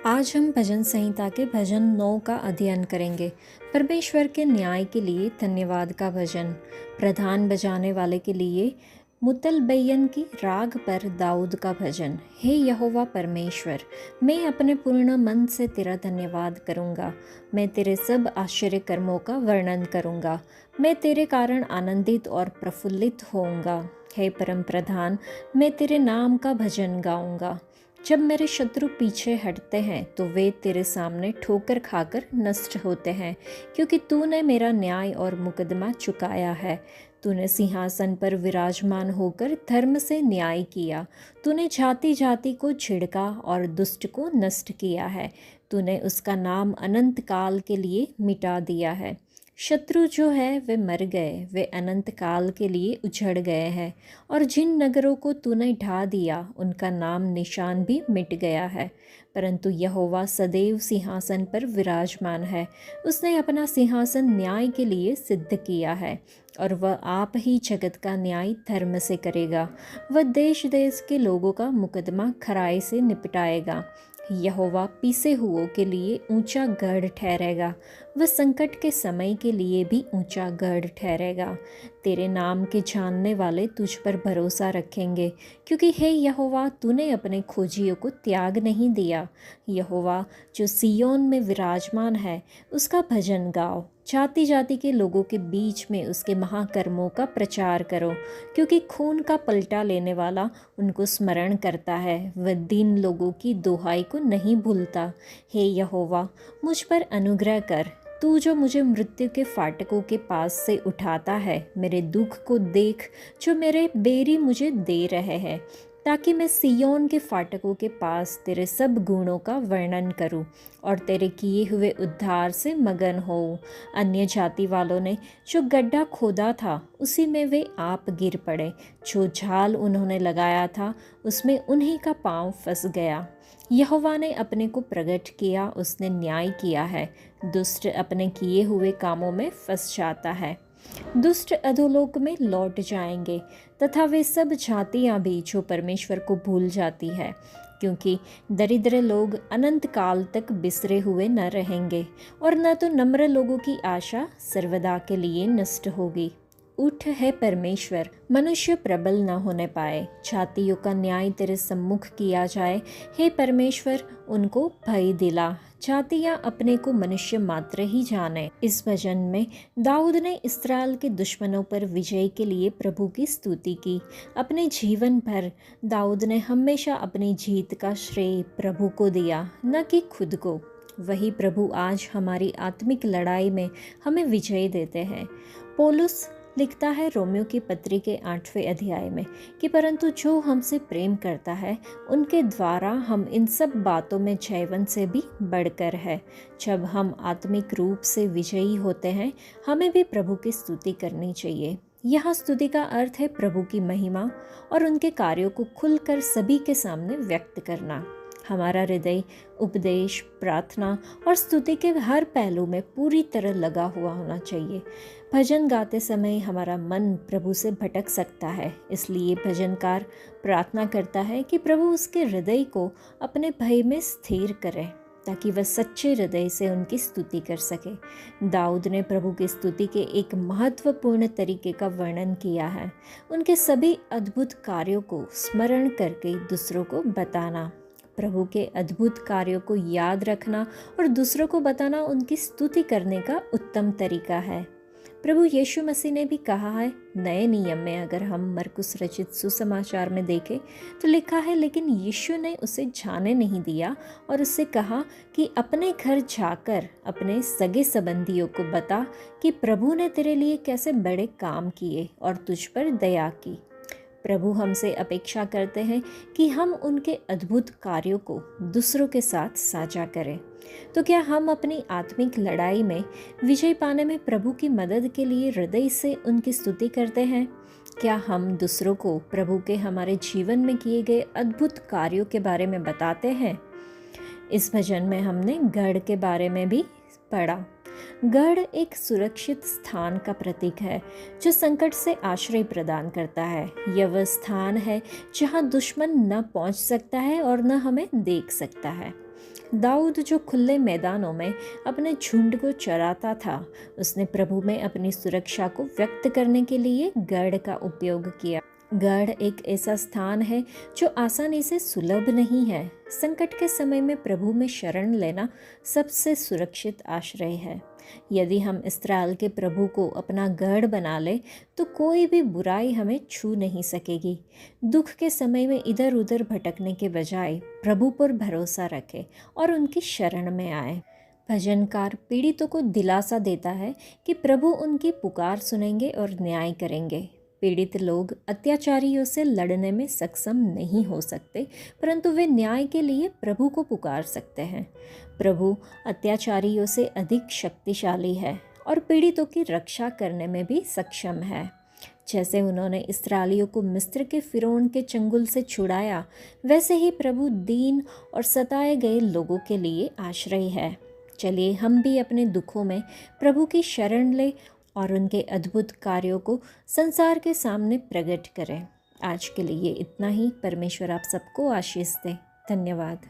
आज हम भजन संहिता के भजन 9 का अध्ययन करेंगे। परमेश्वर के न्याय के लिए धन्यवाद का भजन। प्रधान बजाने वाले के लिए मुतलबैयन की राग पर दाऊद का भजन। हे यहोवा परमेश्वर, मैं अपने पूर्ण मन से तेरा धन्यवाद करूँगा। मैं तेरे सब आश्चर्य कर्मों का वर्णन करूँगा। मैं तेरे कारण आनंदित और प्रफुल्लित होऊंगा। हे परम प्रधान, मैं तेरे नाम का भजन गाऊंगा। जब मेरे शत्रु पीछे हटते हैं तो वे तेरे सामने ठोकर खाकर नष्ट होते हैं, क्योंकि तूने मेरा न्याय और मुकदमा चुकाया है। तूने सिंहासन पर विराजमान होकर धर्म से न्याय किया। तूने जाति जाति को झिड़का और दुष्ट को नष्ट किया है। तूने उसका नाम अनंत काल के लिए मिटा दिया है। शत्रु जो है वे मर गए, वे अनंत काल के लिए उजड़ गए हैं। और जिन नगरों को तूने ढा दिया उनका नाम निशान भी मिट गया है। परंतु यहोवा सदैव सिंहासन पर विराजमान है। उसने अपना सिंहासन न्याय के लिए सिद्ध किया है, और वह आप ही जगत का न्याय धर्म से करेगा। वह देश देश के लोगों का मुकदमा खराई से निपटाएगा। यहोवा पीसे हुओं के लिए ऊंचा गढ़ ठहरेगा। वह संकट के समय के लिए भी ऊंचा गढ़ ठहरेगा। तेरे नाम के जानने वाले तुझ पर भरोसा रखेंगे, क्योंकि हे यहोवा, तूने अपने खोजियों को त्याग नहीं दिया। यहोवा जो सिय्योन में विराजमान है, उसका भजन गाओ। जाति जाति के लोगों के बीच में उसके महाकर्मों का प्रचार करो, क्योंकि खून का पलटा लेने वाला उनको स्मरण करता है। वह दीन लोगों की दोहाई को नहीं भूलता। हे यहोवा, मुझ पर अनुग्रह कर। तू जो मुझे मृत्यु के फाटकों के पास से उठाता है, मेरे दुख को देख जो मेरे बैरी मुझे दे रहे हैं, ताकि मैं सिय्योन के फाटकों के पास तेरे सब गुणों का वर्णन करूं और तेरे किए हुए उद्धार से मगन होऊं। अन्य जाति वालों ने जो गड्ढा खोदा था, उसी में वे आप गिर पड़े। जो जाल उन्होंने लगाया था, उसमें उन्हीं का पांव फंस गया। यहोवा ने अपने को प्रकट किया, उसने न्याय किया है। दुष्ट अपने किए हुए कामों में फंस जाता है। दुष्ट अधोलोक में लौट जाएंगे, तथा वे सब जातियां भी जो परमेश्वर को भूल जाती है, क्योंकि दरिद्र लोग अनंत काल तक बिसरे हुए न रहेंगे, और न तो नम्र लोगों की आशा सर्वदा के लिए नष्ट होगी। उठ है परमेश्वर, मनुष्य प्रबल न होने पाए। जातियों का न्याय तेरे सम्मुख किया जाए। हे परमेश्वर, उनको भय दिला। जातियां अपने को मनुष्य मात्र ही जाने। इस भजन में दाऊद ने इस्राएल के दुश्मनों पर विजय के लिए प्रभु की स्तुति की। अपने जीवन भर दाऊद ने हमेशा अपनी जीत का श्रेय प्रभु को दिया, न कि खुद को। वही प्रभु आज हमारी आत्मिक लड़ाई में हमें विजय देते हैं। पौलुस लिखता है रोमियो की पत्री के 8वें अध्याय में कि परंतु जो हमसे प्रेम करता है, उनके द्वारा हम इन सब बातों में जयवंत से भी बढ़कर है। जब हम आत्मिक रूप से विजयी होते हैं, हमें भी प्रभु की स्तुति करनी चाहिए। यहाँ स्तुति का अर्थ है प्रभु की महिमा और उनके कार्यों को खुलकर सभी के सामने व्यक्त करना। हमारा हृदय उपदेश, प्रार्थना और स्तुति के हर पहलू में पूरी तरह लगा हुआ होना चाहिए। भजन गाते समय हमारा मन प्रभु से भटक सकता है, इसलिए भजनकार प्रार्थना करता है कि प्रभु उसके हृदय को अपने भय में स्थिर करे, ताकि वह सच्चे हृदय से उनकी स्तुति कर सके। दाऊद ने प्रभु की स्तुति के एक महत्वपूर्ण तरीके का वर्णन किया है। उनके सभी अद्भुत कार्यों को स्मरण करके दूसरों को बताना। प्रभु के अद्भुत कार्यों को याद रखना और दूसरों को बताना उनकी स्तुति करने का उत्तम तरीका है। प्रभु यीशु मसीह ने भी कहा है, नए नियम में अगर हम मरकुस रचित सुसमाचार में देखें तो लिखा है, लेकिन यीशु ने उसे जाने नहीं दिया और उससे कहा कि अपने घर जाकर अपने सगे संबंधियों को बता कि प्रभु ने तेरे लिए कैसे बड़े काम किए और तुझ पर दया की। प्रभु हमसे अपेक्षा करते हैं कि हम उनके अद्भुत कार्यों को दूसरों के साथ साझा करें। तो क्या हम अपनी आत्मिक लड़ाई में विजय पाने में प्रभु की मदद के लिए हृदय से उनकी स्तुति करते हैं? क्या हम दूसरों को प्रभु के हमारे जीवन में किए गए अद्भुत कार्यों के बारे में बताते हैं? इस भजन में हमने गढ़ के बारे में भी पढ़ा। गढ़ एक सुरक्षित स्थान का प्रतीक है जो संकट से आश्रय प्रदान करता है। यह वह स्थान है जहां दुश्मन न पहुंच सकता है और न हमें देख सकता है। दाऊद जो खुले मैदानों में अपने झुंड को चराता था, उसने प्रभु में अपनी सुरक्षा को व्यक्त करने के लिए गढ़ का उपयोग किया। गढ़ एक ऐसा स्थान है जो आसानी से सुलभ नहीं है। संकट के समय में प्रभु में शरण लेना सबसे सुरक्षित आश्रय है। यदि हम इस्राएल के प्रभु को अपना गढ़ बना ले तो कोई भी बुराई हमें छू नहीं सकेगी। दुख के समय में इधर उधर भटकने के बजाय प्रभु पर भरोसा रखें और उनकी शरण में आए। भजनकार पीड़ितों को दिलासा देता है कि प्रभु उनकी पुकार सुनेंगे और न्याय करेंगे। पीड़ित लोग अत्याचारियों से लड़ने में सक्षम नहीं हो सकते, परंतु वे न्याय के लिए प्रभु को पुकार सकते हैं। प्रभु अत्याचारियों से अधिक शक्तिशाली है और पीड़ितों की रक्षा करने में भी सक्षम है। जैसे उन्होंने इस्राएलियों को मिस्र के फिरौन के चंगुल से छुड़ाया, वैसे ही प्रभु दीन और सताए गए लोगों के लिए आश्रय है। चलिए हम भी अपने दुखों में प्रभु की शरण लें और उनके अद्भुत कार्यों को संसार के सामने प्रकट करें। आज के लिए इतना ही। परमेश्वर आप सबको आशीष दे। धन्यवाद।